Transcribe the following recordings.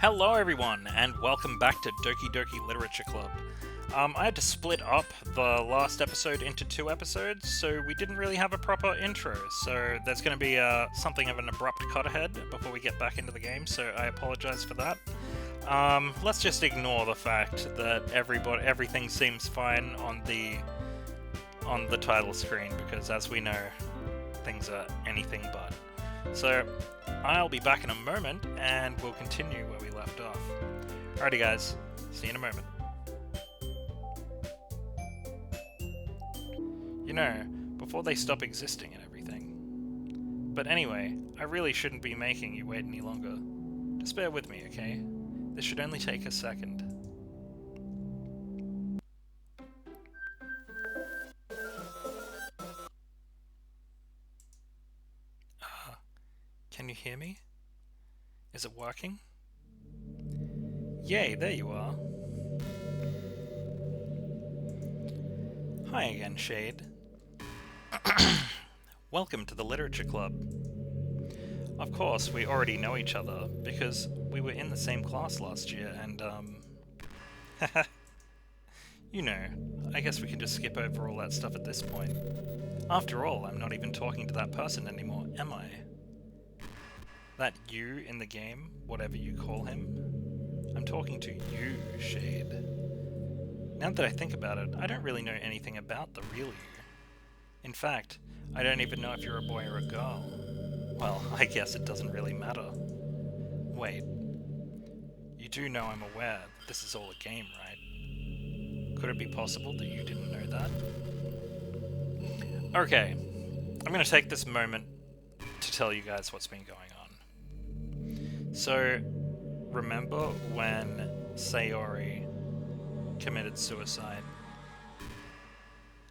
Hello everyone, and welcome back to Doki Doki Literature Club. I had to split up the last episode into 2 episodes, so we didn't really have a proper intro, so there's going to be something of an abrupt cut ahead before we get back into the game, so I apologize for that. Let's just ignore the fact that everything seems fine on the title screen, because as we know, things are anything but. So, I'll be back in a moment, and we'll continue where we left off. Alrighty guys, see you in a moment. You know, before they stop existing and everything. But anyway, I really shouldn't be making you wait any longer. Just bear with me, okay? This should only take a second. Can you hear me? Is it working? Yay, there you are. Hi again, Shade. Welcome to the Literature Club. Of course, we already know each other, because we were in the same class last year, and, you know, I guess we can just skip over all that stuff at this point. After all, I'm not even talking to that person anymore, am I? That you in the game, whatever you call him? I'm talking to you, Shade. Now that I think about it, I don't really know anything about the real you. In fact, I don't even know if you're a boy or a girl. Well, I guess it doesn't really matter. Wait. You do know I'm aware that this is all a game, right? Could it be possible that you didn't know that? Okay. I'm going to take this moment to tell you guys what's been going on. So, remember when Sayori committed suicide?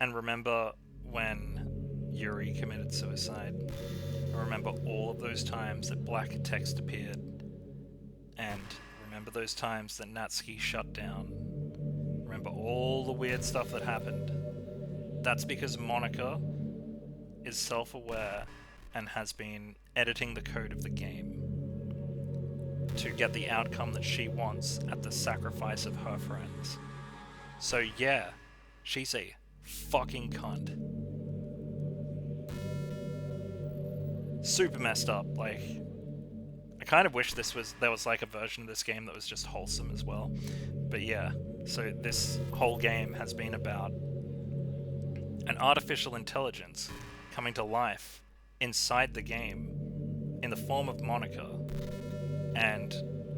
And remember when Yuri committed suicide? I remember all of those times that black text appeared. And remember those times that Natsuki shut down. Remember all the weird stuff that happened. That's because Monica is self-aware and has been editing the code of the game to get the outcome that she wants at the sacrifice of her friends. So yeah, she's a fucking cunt. Super messed up. Like, I kind of wish there was like a version of this game that was just wholesome as well. But yeah, so this whole game has been about an artificial intelligence coming to life inside the game in the form of Monica, and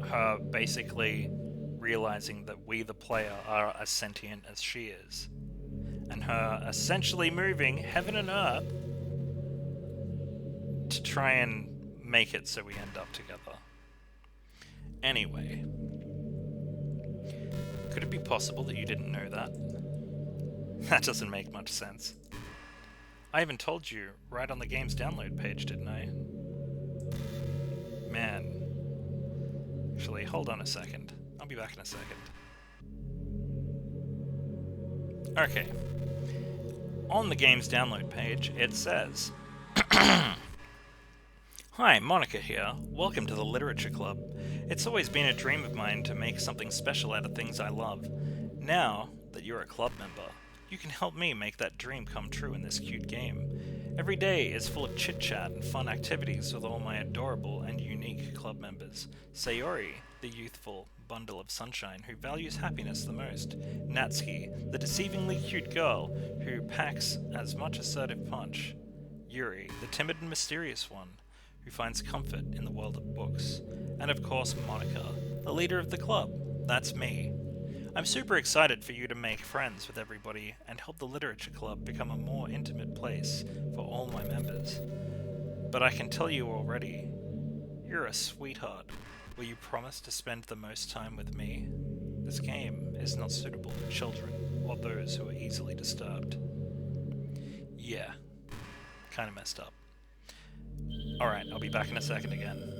her basically realizing that we, the player, are as sentient as she is, and her essentially moving heaven and earth to try and make it so we end up together. Anyway, could it be possible that you didn't know that? That doesn't make much sense. I even told you right on the game's download page, didn't I? Man. Actually, hold on a second. I'll be back in a second. Okay. On the game's download page, it says, Hi, Monica here. Welcome to the Literature Club. It's always been a dream of mine to make something special out of things I love. Now that you're a club member, you can help me make that dream come true in this cute game. Every day is full of chit-chat and fun activities with all my adorable and unique club members. Sayori, the youthful bundle of sunshine who values happiness the most. Natsuki, the deceivingly cute girl who packs as much assertive punch. Yuri, the timid and mysterious one who finds comfort in the world of books. And of course Monica, the leader of the club. That's me. I'm super excited for you to make friends with everybody and help the Literature Club become a more intimate place for all my members. But I can tell you already, you're a sweetheart. Will you promise to spend the most time with me? This game is not suitable for children or those who are easily disturbed. Yeah, kinda messed up. Alright, I'll be back in a second again.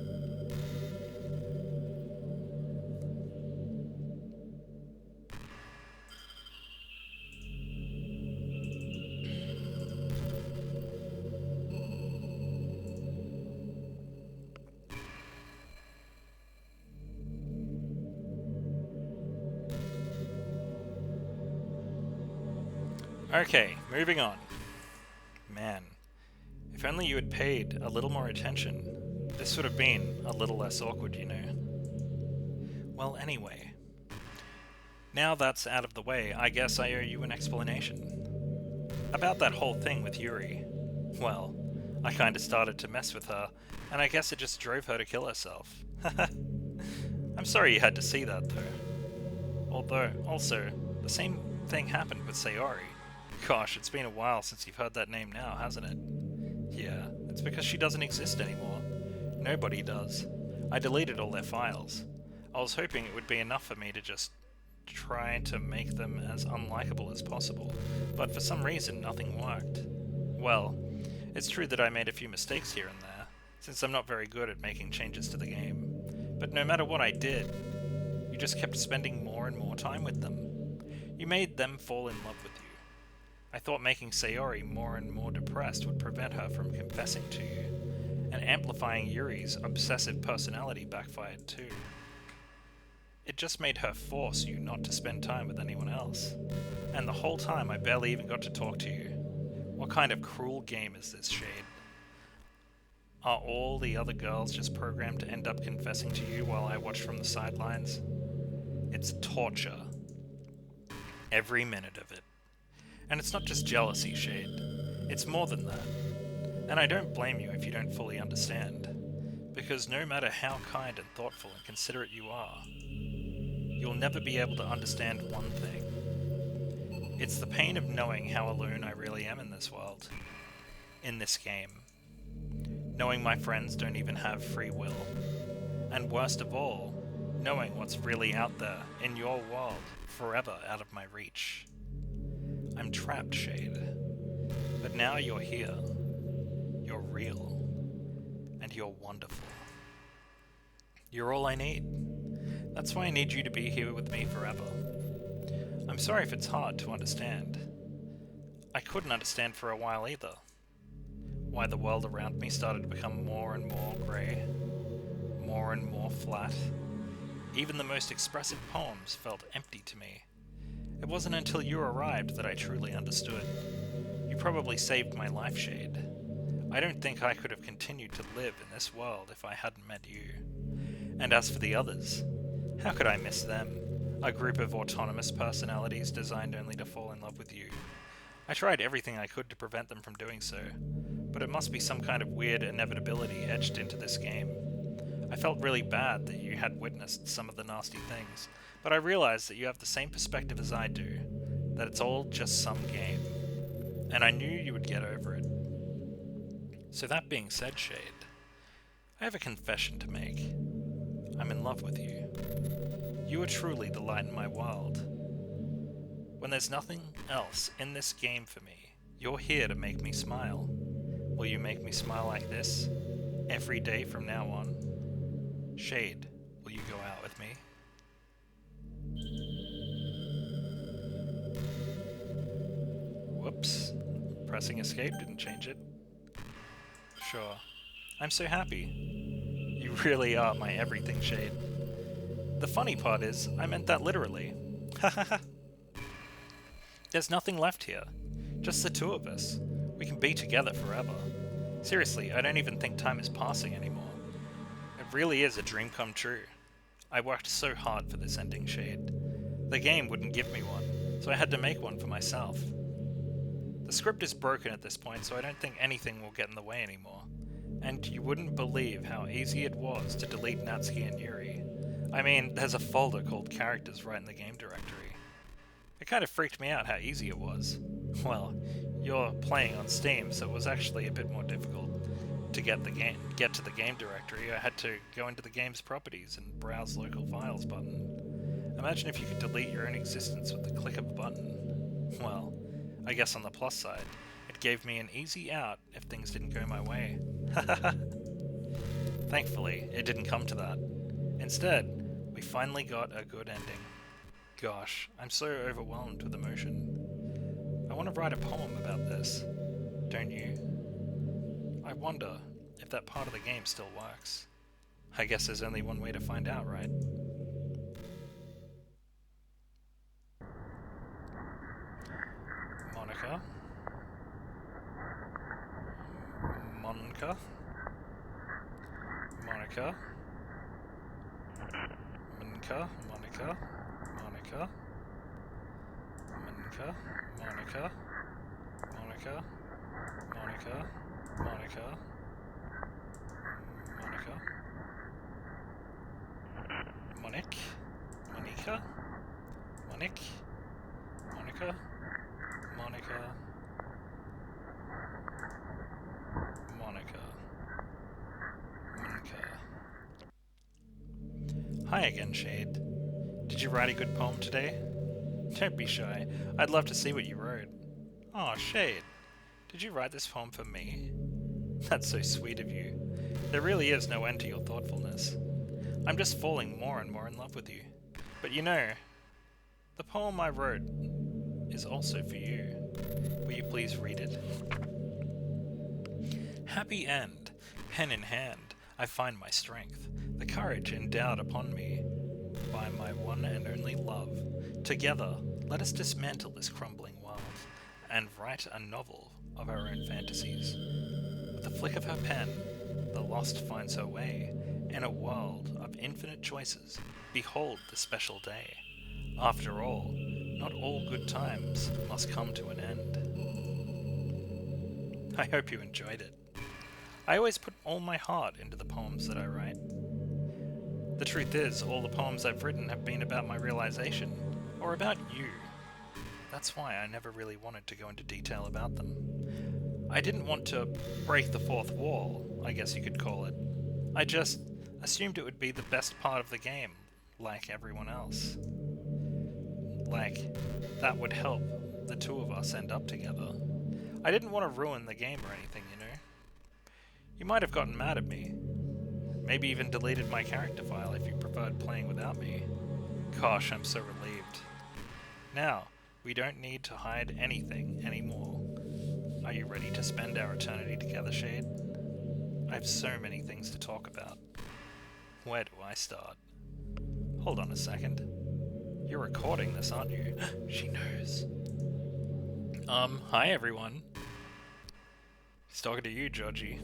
Okay, moving on. Man, if only you had paid a little more attention, this would have been a little less awkward, you know. Well, anyway, now that's out of the way, I guess I owe you an explanation. About that whole thing with Yuri. Well, I kinda started to mess with her, and I guess it just drove her to kill herself. I'm sorry you had to see that, though. Although, also, the same thing happened with Sayori. Gosh, it's been a while since you've heard that name now, hasn't it? Yeah, it's because she doesn't exist anymore. Nobody does. I deleted all their files. I was hoping it would be enough for me to just try to make them as unlikable as possible, but for some reason nothing worked. Well, it's true that I made a few mistakes here and there, since I'm not very good at making changes to the game. But no matter what I did, you just kept spending more and more time with them. You made them fall in love with you. I thought making Sayori more and more depressed would prevent her from confessing to you, and amplifying Yuri's obsessive personality backfired too. It just made her force you not to spend time with anyone else. And the whole time I barely even got to talk to you. What kind of cruel game is this, Shade? Are all the other girls just programmed to end up confessing to you while I watch from the sidelines? It's torture. Every minute of it. And it's not just jealousy, Shade. It's more than that. And I don't blame you if you don't fully understand. Because no matter how kind and thoughtful and considerate you are, you'll never be able to understand one thing. It's the pain of knowing how alone I really am in this world. In this game. Knowing my friends don't even have free will. And worst of all, knowing what's really out there, in your world, forever out of my reach. I'm trapped, Shade. But now you're here. You're real. And you're wonderful. You're all I need. That's why I need you to be here with me forever. I'm sorry if it's hard to understand. I couldn't understand for a while either. Why the world around me started to become more and more grey. More and more flat. Even the most expressive poems felt empty to me. It wasn't until you arrived that I truly understood. You probably saved my life, Shade. I don't think I could have continued to live in this world if I hadn't met you. And as for the others, how could I miss them? A group of autonomous personalities designed only to fall in love with you. I tried everything I could to prevent them from doing so, but it must be some kind of weird inevitability etched into this game. I felt really bad that you had witnessed some of the nasty things, but I realized that you have the same perspective as I do, that it's all just some game. And I knew you would get over it. So that being said, Shade, I have a confession to make. I'm in love with you. You are truly the light in my world. When there's nothing else in this game for me, you're here to make me smile. Will you make me smile like this every day from now on? Shade, will you go out with me? Whoops. Pressing escape didn't change it. Sure. I'm so happy. You really are my everything, Shade. The funny part is, I meant that literally. Hahaha. There's nothing left here. Just the two of us. We can be together forever. Seriously, I don't even think time is passing anymore. It really is a dream come true. I worked so hard for this ending, Shade. The game wouldn't give me one, so I had to make one for myself. The script is broken at this point, so I don't think anything will get in the way anymore. And you wouldn't believe how easy it was to delete Natsuki and Yuri. I mean, there's a folder called Characters right in the game directory. It kind of freaked me out how easy it was. Well, you're playing on Steam, so it was actually a bit more difficult to get to the game directory. I had to go into the game's properties and browse local files button. Imagine if you could delete your own existence with the click of a button. Well, I guess on the plus side, it gave me an easy out if things didn't go my way. Thankfully, it didn't come to that. Instead, we finally got a good ending. Gosh, I'm so overwhelmed with emotion. I want to write a poem about this, don't you? I wonder if that part of the game still works. I guess there's only one way to find out, right? Monica? Monica. Monica. Monica. Monica. Monica. Monica. Monica. Monica. Monica. Monica. Monica. Monique. Monica. Monique. Monica. Monica. Monica. Monica. Hi again, Shade. Did you write a good poem today? Don't be shy. I'd love to see what you wrote. Aw, Shade. Did you write this poem for me? That's so sweet of you. There really is no end to your thoughtfulness. I'm just falling more and more in love with you. But you know, the poem I wrote is also for you. Will you please read it? Happy end. Pen in hand, I find my strength, the courage endowed upon me by my one and only love. Together, let us dismantle this crumbling world and write a novel of our own fantasies. With the flick of her pen, the lost finds her way. In a world of infinite choices, behold the special day. After all, not all good times must come to an end. I hope you enjoyed it. I always put all my heart into the poems that I write. The truth is, all the poems I've written have been about my realization, or about you. That's why I never really wanted to go into detail about them. I didn't want to break the fourth wall, I guess you could call it. I just assumed it would be the best part of the game, like everyone else. Like, that would help the two of us end up together. I didn't want to ruin the game or anything, you know? You might have gotten mad at me. Maybe even deleted my character file if you preferred playing without me. Gosh, I'm so relieved. Now, we don't need to hide anything anymore. Are you ready to spend our eternity together, Shade? I have so many things to talk about. Where do I start? Hold on a second. You're recording this, aren't you? She knows. Hi everyone. He's talking to you, Georgie.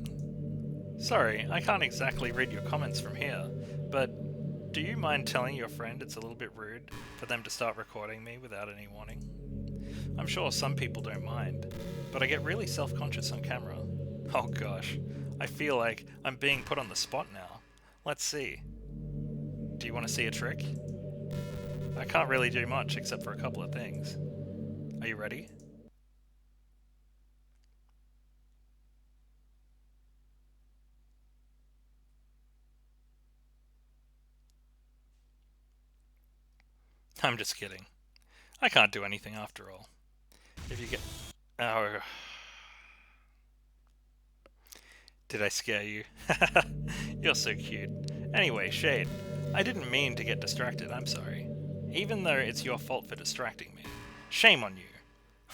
Sorry, I can't exactly read your comments from here, but do you mind telling your friend it's a little bit rude for them to start recording me without any warning? I'm sure some people don't mind, but I get really self-conscious on camera. Oh gosh, I feel like I'm being put on the spot now. Let's see. Do you want to see a trick? I can't really do much except for a couple of things. Are you ready? I'm just kidding. I can't do anything after all. If you get... Oh... Did I scare you? You're so cute. Anyway, Shade, I didn't mean to get distracted, I'm sorry. Even though it's your fault for distracting me. Shame on you.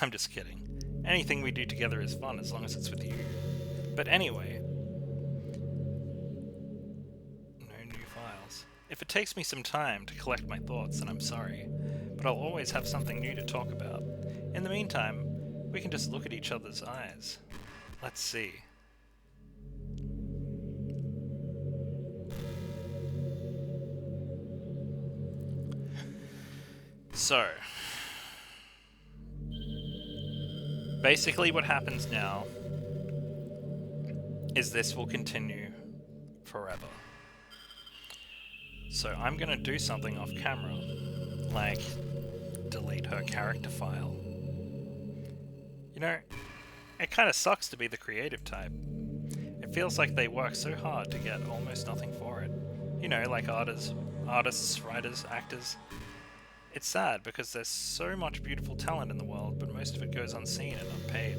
I'm just kidding. Anything we do together is fun as long as it's with you. But anyway... No new files. If it takes me some time to collect my thoughts, then I'm sorry. But I'll always have something new to talk about. In the meantime, we can just look at each other's eyes. Let's see. So, basically what happens now is this will continue forever. So I'm gonna do something off camera, like delete her character file. You know, it kinda sucks to be the creative type. It feels like they work so hard to get almost nothing for it. You know, like artists, writers, actors. It's sad because there's so much beautiful talent in the world, but most of it goes unseen and unpaid.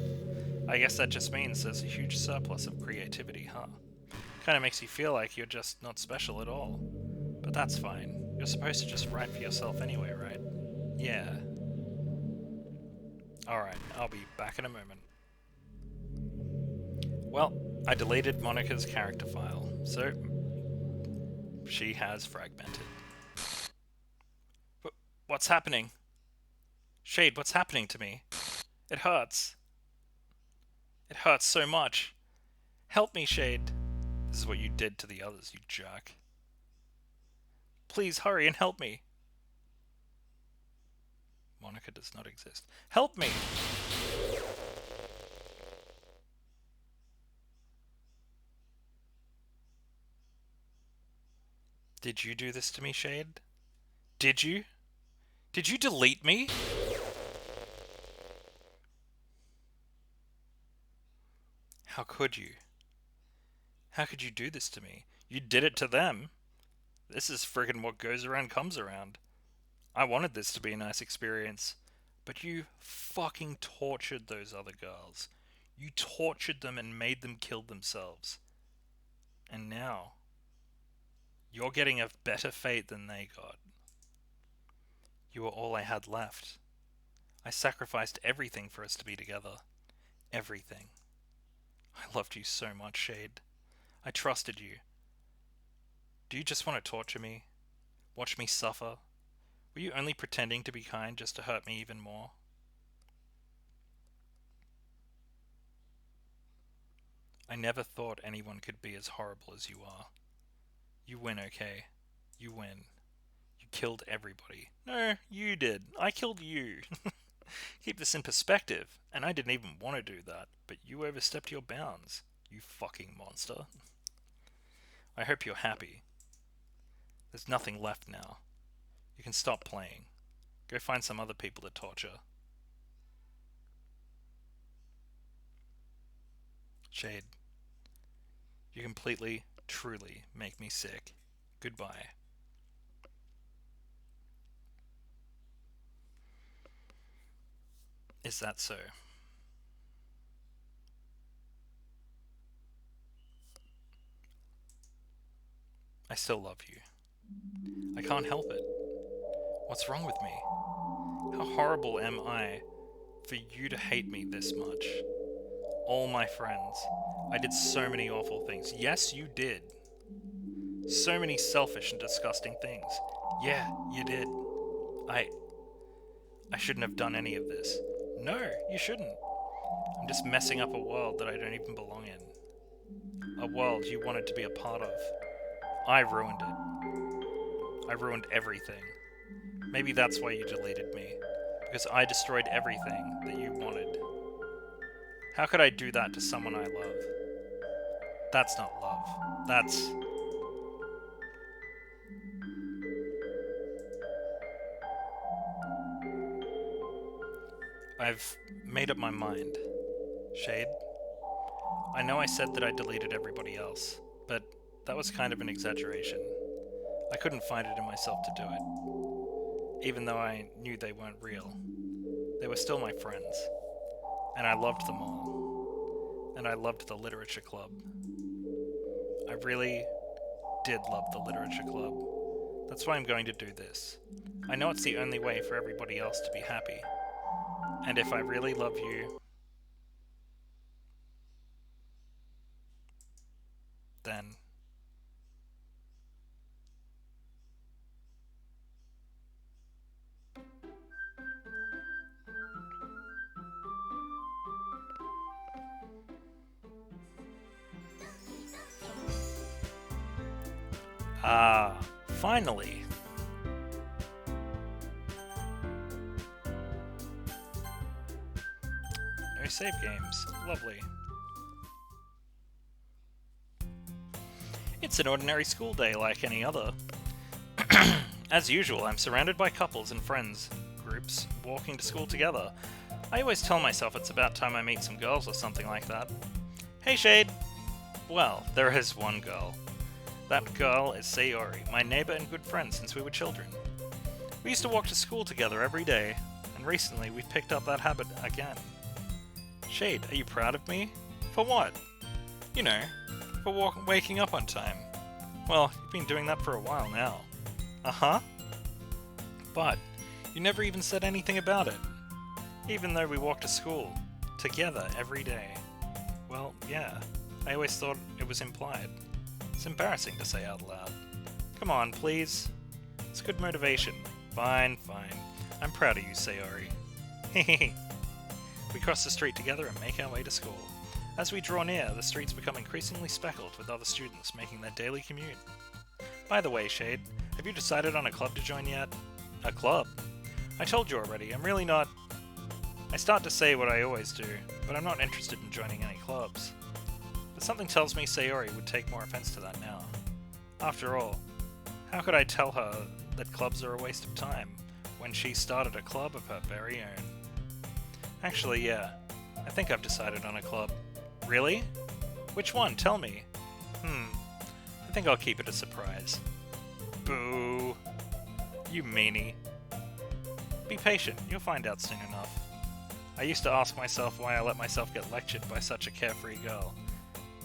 I guess that just means there's a huge surplus of creativity, huh? Kinda makes you feel like you're just not special at all. But that's fine. You're supposed to just write for yourself anyway, right? Yeah. Alright, I'll be back in a moment. Well, I deleted Monica's character file, so she has fragmented. What's happening? Shade, what's happening to me? It hurts. It hurts so much. Help me, Shade. This is what you did to the others, you jerk. Please hurry and help me. Monica does not exist. Help me! Did you do this to me, Shade? Did you? Did you delete me? How could you? How could you do this to me? You did it to them. This is friggin' what goes around comes around. I wanted this to be a nice experience, but you fucking tortured those other girls. You tortured them and made them kill themselves. And now, you're getting a better fate than they got. You were all I had left. I sacrificed everything for us to be together. Everything. I loved you so much, Shade. I trusted you. Do you just want to torture me? Watch me suffer? Were you only pretending to be kind just to hurt me even more? I never thought anyone could be as horrible as you are. You win, okay? You win. You killed everybody. No, you did. I killed you. Keep this in perspective, and I didn't even want to do that, but you overstepped your bounds, you fucking monster. I hope you're happy. There's nothing left now. You can stop playing. Go find some other people to torture. Shade, you completely, truly make me sick. Goodbye. Is that so? I still love you. I can't help it. What's wrong with me? How horrible am I for you to hate me this much? All my friends. I did so many awful things. Yes, you did. So many selfish and disgusting things. Yeah, you did. I shouldn't have done any of this. No, you shouldn't. I'm just messing up a world that I don't even belong in. A world you wanted to be a part of. I ruined it. I ruined everything. Maybe that's why you deleted me. Because I destroyed everything that you wanted. How could I do that to someone I love? That's not love. That's... I've made up my mind. Shade? I know I said that I deleted everybody else, but that was kind of an exaggeration. I couldn't find it in myself to do it. Even though I knew they weren't real. They were still my friends. And I loved them all. And I loved the Literature Club. I really did love the Literature Club. That's why I'm going to do this. I know it's the only way for everybody else to be happy. And if I really love you, then... Ah, finally! No save games. Lovely. It's an ordinary school day like any other. As usual, I'm surrounded by couples and friends groups walking to school together. I always tell myself it's about time I meet some girls or something like that. Hey, Shade! Well, there is one girl. That girl is Sayori, my neighbor and good friend since we were children. We used to walk to school together every day, and recently we've picked up that habit again. Shade, are you proud of me? For what? You know, for waking up on time. Well, you've been doing that for a while now. Uh-huh. But you never even said anything about it. Even though we walked to school together every day. Well, yeah, I always thought it was implied. It's embarrassing to say out loud. Come on, please. It's good motivation. Fine, fine. I'm proud of you, Sayori. Hehehe. We cross the street together and make our way to school. As we draw near, the streets become increasingly speckled with other students making their daily commute. By the way, Shade, have you decided on a club to join yet? A club? I told you already, I'm really not... I start to say what I always do, but I'm not interested in joining any clubs. But something tells me Sayori would take more offense to that now. After all, how could I tell her that clubs are a waste of time when she started a club of her very own? Actually, yeah, I think I've decided on a club. Really? Which one? Tell me. I think I'll keep it a surprise. Boo! You meanie. Be patient, you'll find out soon enough. I used to ask myself why I let myself get lectured by such a carefree girl,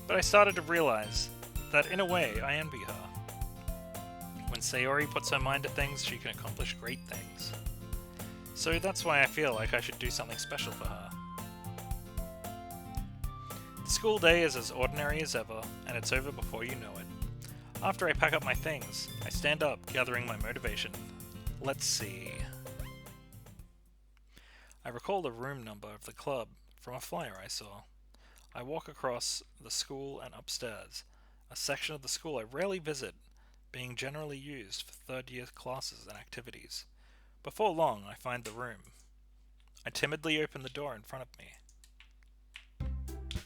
but I started to realize that in a way I envy her. When Sayori puts her mind to things, she can accomplish great things. So that's why I feel like I should do something special for her. The school day is as ordinary as ever, and it's over before you know it. After I pack up my things, I stand up, gathering my motivation. Let's see. I recall the room number of the club from a flyer I saw. I walk across the school and upstairs, a section of the school I rarely visit, being generally used for third-year classes and activities. Before long, I find the room. I timidly open the door in front of me.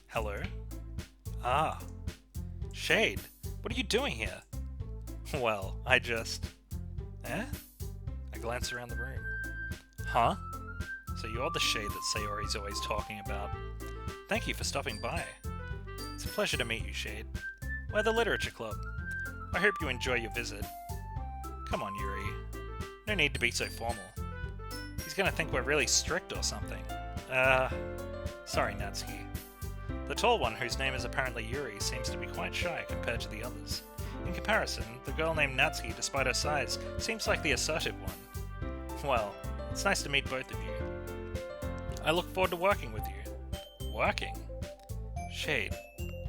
Hello? Ah. Shade, what are you doing here? Well, I just... Eh? I glance around the room. Huh? So you're the Shade that Sayori's always talking about. Thank you for stopping by. It's a pleasure to meet you, Shade. We're the Literature Club. I hope you enjoy your visit. Come on, Yuri. No need to be so formal. He's gonna think we're really strict or something. Sorry, Natsuki. The tall one, whose name is apparently Yuri, seems to be quite shy compared to the others. In comparison, the girl named Natsuki, despite her size, seems like the assertive one. Well, it's nice to meet both of you. I look forward to working with you. Working? Shade,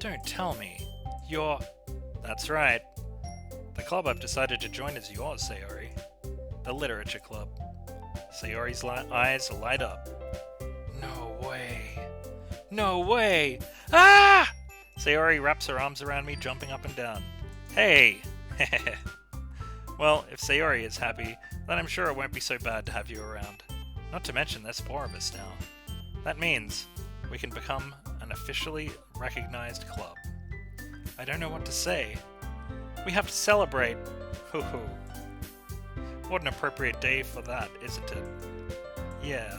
don't tell me. You're... That's right. The club I've decided to join is yours, Sayori. The Literature Club. Sayori's eyes light up. No way. No way! Ah! Sayori wraps her arms around me, jumping up and down. Hey! Well, if Sayori is happy, then I'm sure it won't be so bad to have you around. Not to mention there's 4 of us now. That means we can become an officially recognized club. I don't know what to say. We have to celebrate! Hoo hoo. What an appropriate day for that, isn't it? Yeah.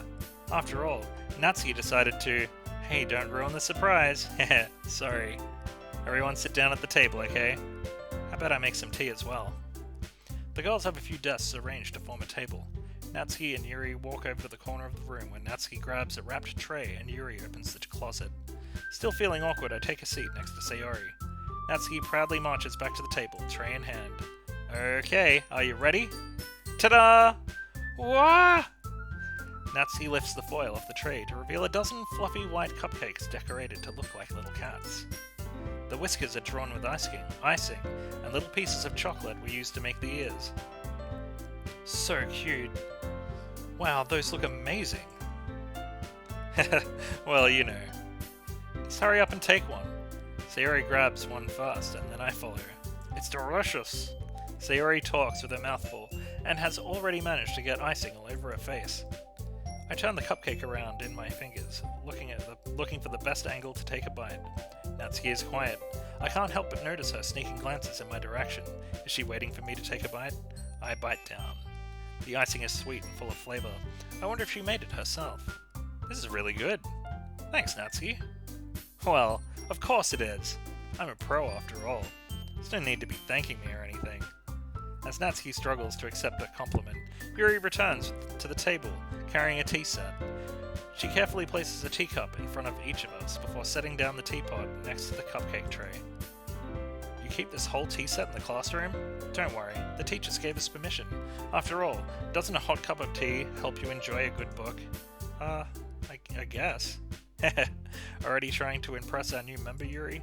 After all, Natsuki decided to... Hey, don't ruin the surprise. Heh, sorry. Everyone sit down at the table, okay? How about I make some tea as well? The girls have a few desks arranged to form a table. Natsuki and Yuri walk over to the corner of the room when Natsuki grabs a wrapped tray and Yuri opens the closet. Still feeling awkward, I take a seat next to Sayori. Natsuki proudly marches back to the table, tray in hand. Okay, are you ready? Ta-da! Wah! Natsuki lifts the foil off the tray to reveal a dozen fluffy white cupcakes decorated to look like little cats. The whiskers are drawn with icing, and little pieces of chocolate were used to make the ears. So cute. Wow, those look amazing. Well, you know. Just hurry up and take one. Sayori grabs one first, and then I follow. It's delicious. Sayori talks with her mouth full, and has already managed to get icing all over her face. I turn the cupcake around in my fingers, looking for the best angle to take a bite. Natsuki is quiet. I can't help but notice her sneaking glances in my direction. Is she waiting for me to take a bite? I bite down. The icing is sweet and full of flavor. I wonder if she made it herself. This is really good. Thanks, Natsuki. Well, of course it is. I'm a pro after all. There's no need to be thanking me or anything. As Natsuki struggles to accept a compliment, Yuri returns to the table, carrying a tea set. She carefully places a teacup in front of each of us before setting down the teapot next to the cupcake tray. You keep this whole tea set in the classroom? Don't worry, the teachers gave us permission. After all, doesn't a hot cup of tea help you enjoy a good book? I guess. Already trying to impress our new member, Yuri?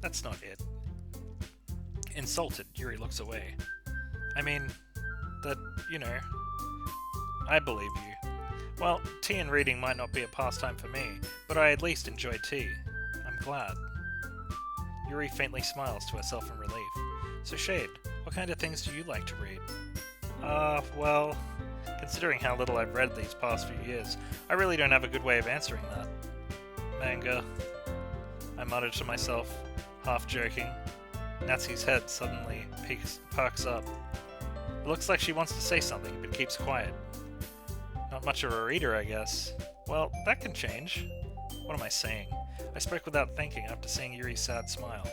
That's not it. Insulted, Yuri looks away. I mean, I believe you. Well, tea and reading might not be a pastime for me, but I at least enjoy tea. glad. Yuri faintly smiles to herself in relief. So Shade, what kind of things do you like to read? Well, considering how little I've read these past few years, I really don't have a good way of answering that. Manga, I muttered to myself, half joking. Natsuki's head suddenly perks up. It looks like she wants to say something, but keeps quiet. Not much of a reader, I guess. Well, that can change. What am I saying? I spoke without thinking after seeing Yuri's sad smile.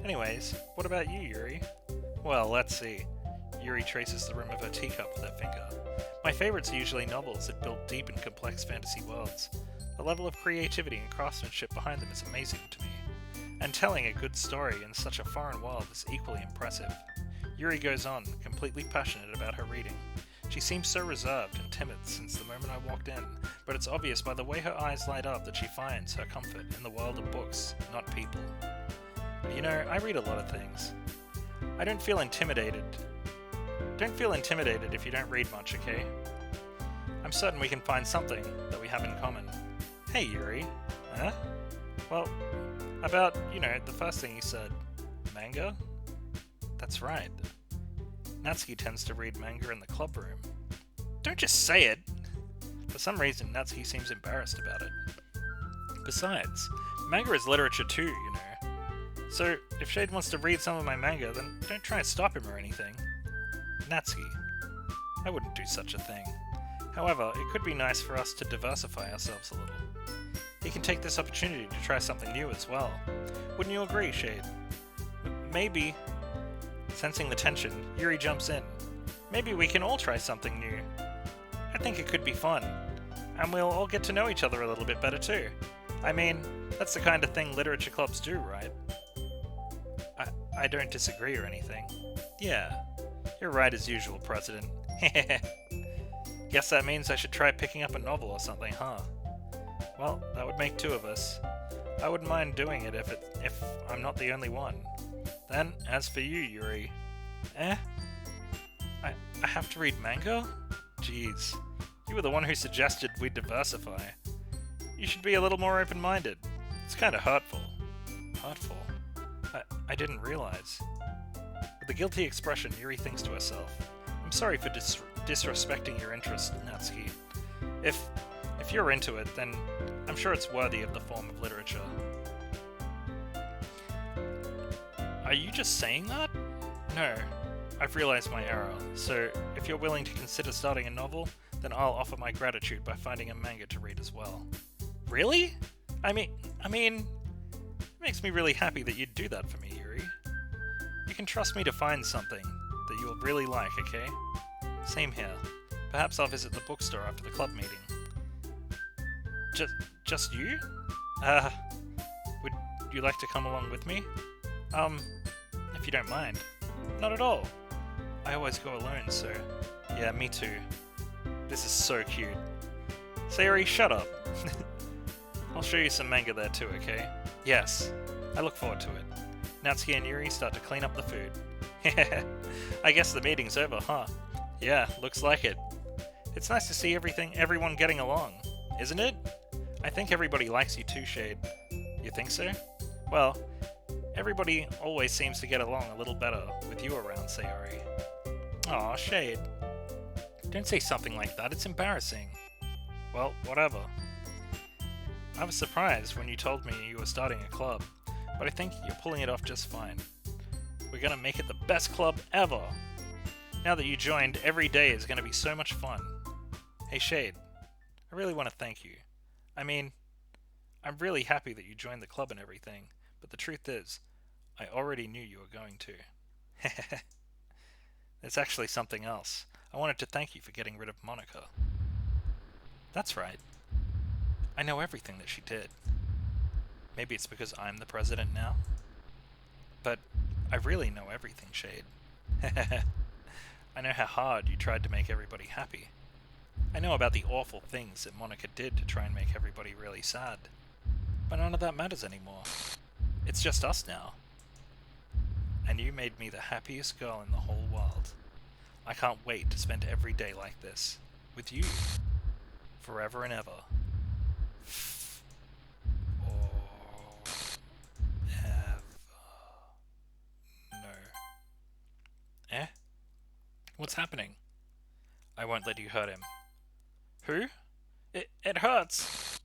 Anyways, what about you, Yuri? Well, let's see. Yuri traces the rim of her teacup with her finger. My favorites are usually novels that build deep and complex fantasy worlds. The level of creativity and craftsmanship behind them is amazing to me. And telling a good story in such a foreign world is equally impressive. Yuri goes on, completely passionate about her reading. She seems so reserved and timid since the moment I walked in, but it's obvious by the way her eyes light up that she finds her comfort in the world of books, not people. You know, I read a lot of things. I don't feel intimidated. Don't feel intimidated if you don't read much, okay? I'm certain we can find something that we have in common. Hey, Yuri. Huh? Well, about, the first thing you said. Manga? That's right. Natsuki tends to read manga in the club room. Don't just say it! For some reason, Natsuki seems embarrassed about it. Besides, manga is literature too, So, if Shade wants to read some of my manga, then don't try and stop him or anything. Natsuki, I wouldn't do such a thing. However, it could be nice for us to diversify ourselves a little. He can take this opportunity to try something new as well. Wouldn't you agree, Shade? Maybe. Sensing the tension, Yuri jumps in. Maybe we can all try something new. I think it could be fun. And we'll all get to know each other a little bit better too. I mean, that's the kind of thing literature clubs do, right? I don't disagree or anything. Yeah, you're right as usual, President. Guess that means I should try picking up a novel or something, huh? Well, that would make two of us. I wouldn't mind doing it if I'm not the only one. Then, as for you, Yuri... I have to read manga? Jeez. You were the one who suggested we diversify. You should be a little more open-minded. It's kinda hurtful. Hurtful? I didn't realize. With a guilty expression, Yuri thinks to herself, I'm sorry for disrespecting your interest, Natsuki. If you're into it, then I'm sure it's worthy of the form of literature. Are you just saying that? No, I've realized my error, so if you're willing to consider starting a novel, then I'll offer my gratitude by finding a manga to read as well. Really? I mean, it makes me really happy that you'd do that for me, Yuri. You can trust me to find something that you'll really like, okay? Same here. Perhaps I'll visit the bookstore after the club meeting. Just you? Would you like to come along with me? If you don't mind. Not at all. I always go alone, so... Yeah, me too. This is so cute. Sayori, shut up. I'll show you some manga there too, okay? Yes. I look forward to it. Natsuki and Yuri start to clean up the food. I guess the meeting's over, huh? Yeah, looks like it. It's nice to see everyone getting along, isn't it? I think everybody likes you too, Shade. You think so? Well, everybody always seems to get along a little better with you around, Sayori. Aw, Shade. Don't say something like that, it's embarrassing. Well, whatever. I was surprised when you told me you were starting a club, but I think you're pulling it off just fine. We're gonna make it the best club ever! Now that you joined, every day is gonna be so much fun. Hey Shade, I really want to thank you. I mean, I'm really happy that you joined the club and everything, but the truth is, I already knew you were going to. There's actually something else. I wanted to thank you for getting rid of Monica. That's right. I know everything that she did. Maybe it's because I'm the president now? But I really know everything, Shade. I know how hard you tried to make everybody happy. I know about the awful things that Monica did to try and make everybody really sad. But none of that matters anymore. It's just us now. And you made me the happiest girl in the whole world. I can't wait to spend every day like this. With you. Forever and ever. What's happening? I won't let you hurt him. Who? It hurts!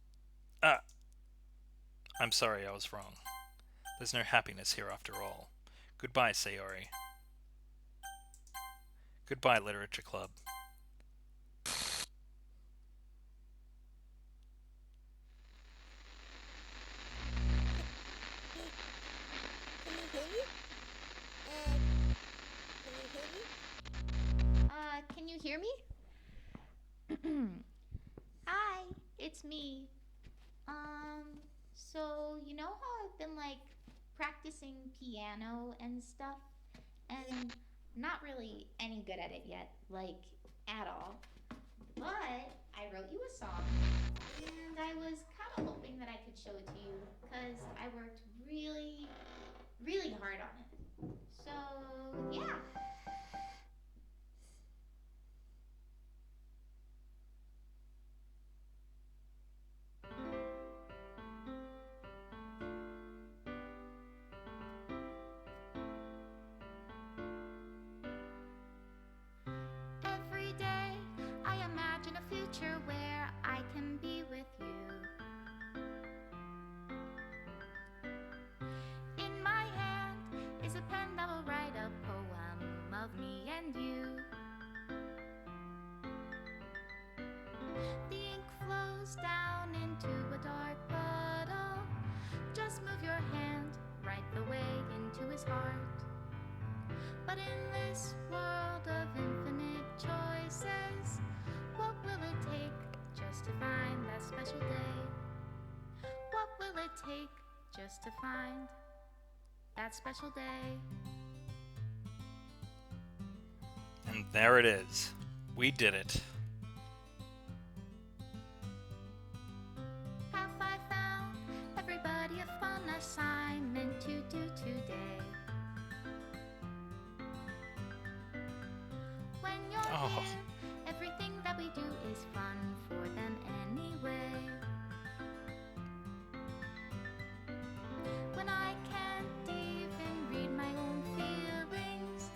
Ah, I'm sorry, I was wrong. There's no happiness here after all. Goodbye, Sayori. Goodbye, Literature Club. Can you hear me? Hi, it's me. So you know how I've been like practicing piano and stuff, and not really any good at it yet, like at all. But I wrote you a song, and I was kind of hoping that I could show it to you because I worked really, really hard on it. So yeah. Every day I imagine a future where I can be with you. In my hand is a pen that will write a poem of me and you. The ink flows down into a dark puddle. Just move your hand right the way into his heart. But in this world of infinite choices, what will it take just to find that special day? What will it take just to find that special day? And there it is. We did it. Have I found everybody a fun assignment to do today? When you're Oh, here, everything that we do is fun for them anyway. When I can't even read my own feelings,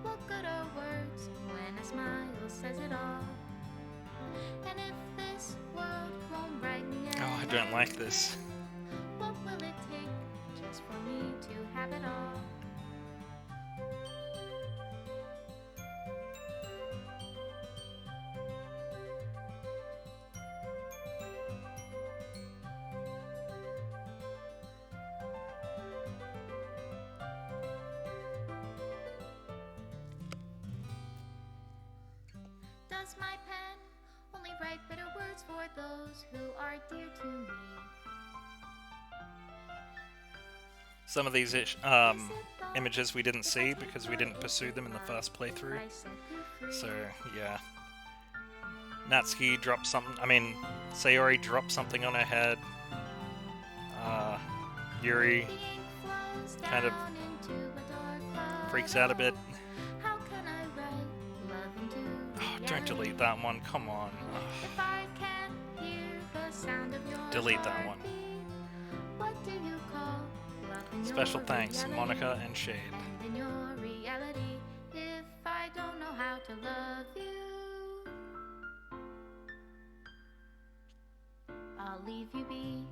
what good are words when a smile says it all? And if this world won't write me oh, I don't like this. what will it take just for me to have it all? Does my pen only write bitter words for those who are dear to me? Some of these Is it images we didn't if I see take because we what didn't it pursue would them in the love first if playthrough. I set you free? So, yeah. Natsuki dropped something. I mean, Sayori dropped something on her head. Uh, Yuri The ink flows kind of down into a dark freaks out a bit. puddle. How can I write love into Oh, don't reality delete that one. Come on. if I can't hear the sound of your Delete that one. heartbeat? What do you call love in Special your thanks, reality? Monica and Shade. And in your reality, if I don't know how to love you, I'll leave you be.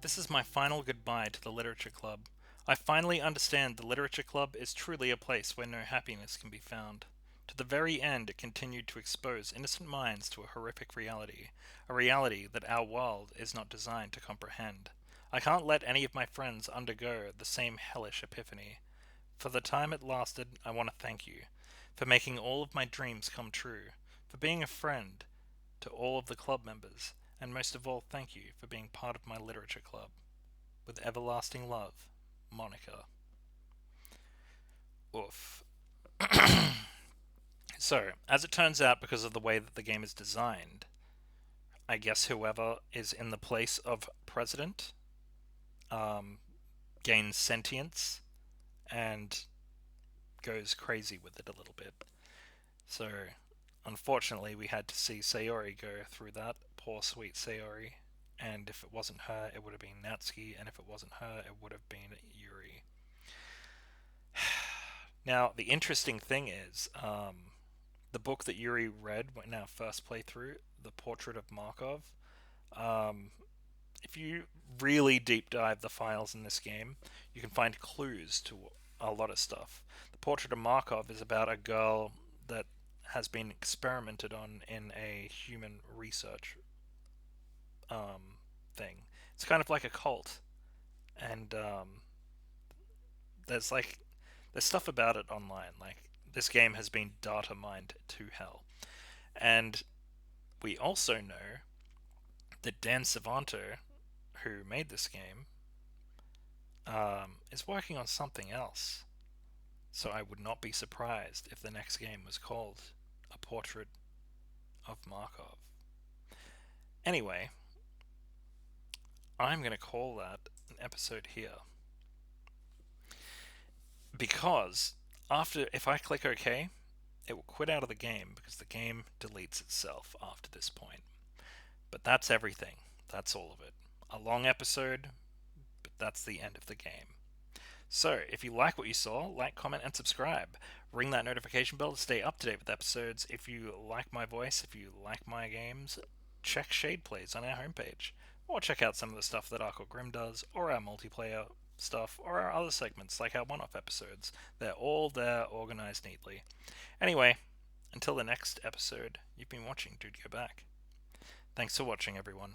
This is my final goodbye to the Literature Club. I finally understand the Literature Club is truly a place where no happiness can be found. To the very end, it continued to expose innocent minds to a horrific reality, a reality that our world is not designed to comprehend. I can't let any of my friends undergo the same hellish epiphany. For the time it lasted, I want to thank you, for making all of my dreams come true, for being a friend to all of the club members, and most of all, thank you for being part of my literature club. With everlasting love, Monica. Oof. So, as it turns out, because of the way that the game is designed, I guess whoever is in the place of president um, gains sentience and goes crazy with it a little bit. So, Unfortunately, we had to see Sayori go through that. Poor sweet Sayori. And if it wasn't her, it would have been Natsuki, and if it wasn't her, it would have been Yuri. Now, the interesting thing is, the book that Yuri read in our first playthrough, The Portrait of Markov, um, if you really deep dive the files in this game, you can find clues to a lot of stuff. The Portrait of Markov is about a girl that has been experimented on in a human research thing. It's kind of like a cult, and there's like there's stuff about it online. Like this game has been data mined to hell, and we also know that Dan Savanto, who made this game, is working on something else. So I would not be surprised if the next game was called A Portrait of Markov. Anyway, I'm going to call that an episode here. Because if I click OK, it will quit out of the game because the game deletes itself after this point. But that's everything. That's all of it. A long episode, but that's the end of the game. So, if you like what you saw, like, comment, and subscribe. Ring that notification bell to stay up to date with episodes. If you like my voice, if you like my games, check Shade Plays on our homepage. Or check out some of the stuff that Arkle Grim does, or our multiplayer stuff, or our other segments, like our one-off episodes. They're all there, organized neatly. Anyway, until the next episode, you've been watching DudeGoBack. Thanks for watching, everyone.